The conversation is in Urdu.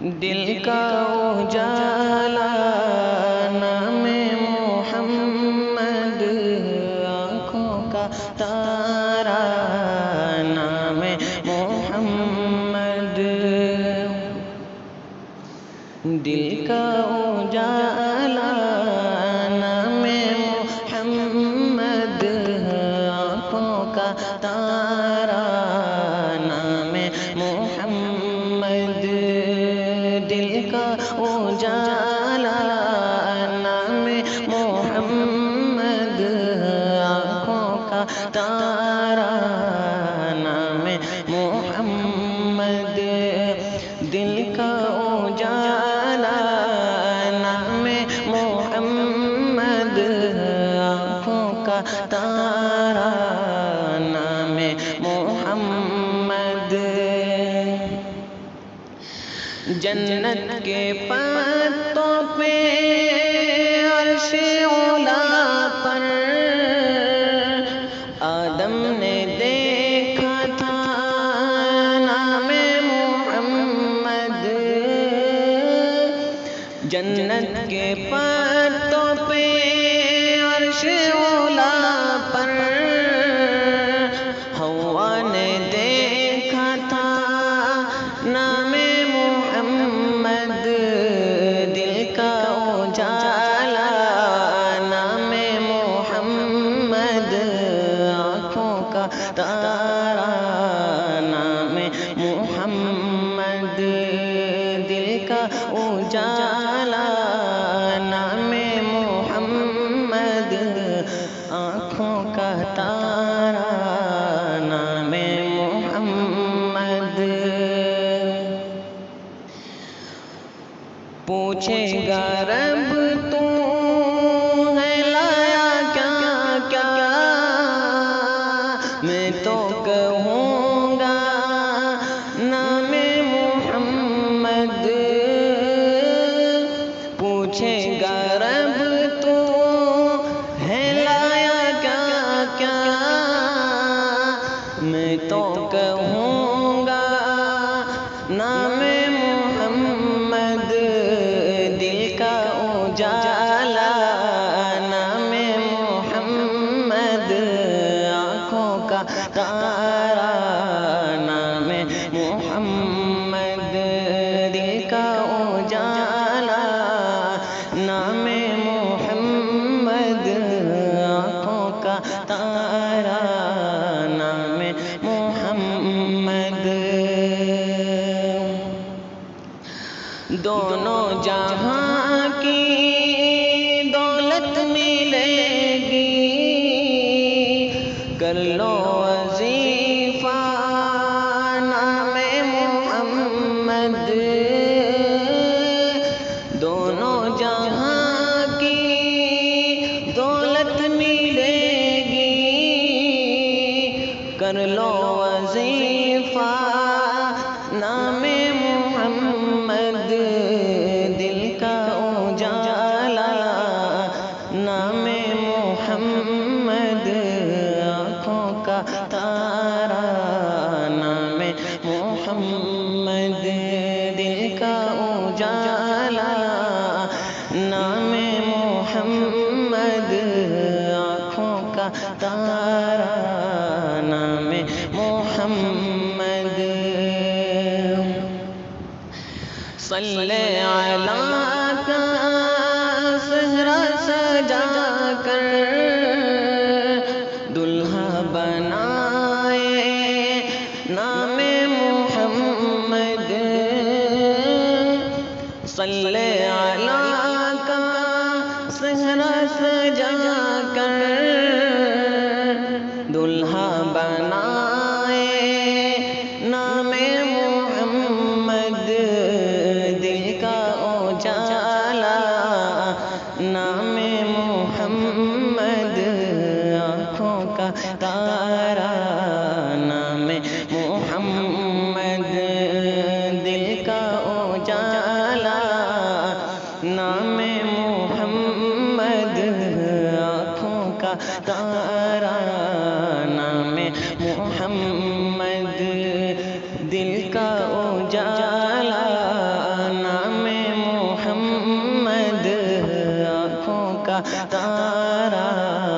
دل کا اجالا نام محمد، آنکھوں کا تارا نام محمد، دل کا اجالا نام محمد، آنکھوں کا تارا نام محمد، دل کا اجالا نام محمد، آنکھوں کا تارا نام محمد، دل کا اجالا نام محمد، آنکھوں کا تارا نام محمد، جنت کے پتوں پہ عرش اولا پر آدم نے دیکھا تھا نام محمد، جنت کے پتوں پہ عرش اولا پر حوا نے دیکھا تھا نام محمد، دل کا اجالا نام محمد، آنکھوں کا تارا نام محمد، دل کا اجالا نام محمد، آنکھوں کا تارا نام محمد، پوچھے گا رب تو ہے لایا کیا کیا، میں تو کہوں گا نام محمد، پوچھے گا رب تو ہے لایا کیا کیا، میں تو کہوں گا نام محمد، دل کا اجالا نام محمد، آنکھوں کا تارا نام محمد، دل کا اجالا نام محمد، آنکھوں کا تارا نام محمد، دونوں جہاں کی دولت ملے گی، کر لو وظیفہ نام محمد، دونوں جہاں کی دولت ملے گی، کر لو وظیفہ نام محمد، دل کا اجالا نام محمد، آنکھوں کا تارا نام محمد، دل کا اجالا نام محمد، آنکھوں کا تارا نام محمد، صلی علیہ کا صحرا سجا کر دلہا بنائے نام محمد، صلی علیہ کا صحرا سجا کر دلہا بنائے نام محمد، دل کا اجالا نام محمد، آنکھوں کا تارا نام محمد، دل کا اجالا نام محمد، آنکھوں کا تارا نام محمد، دل کا اجالا تارا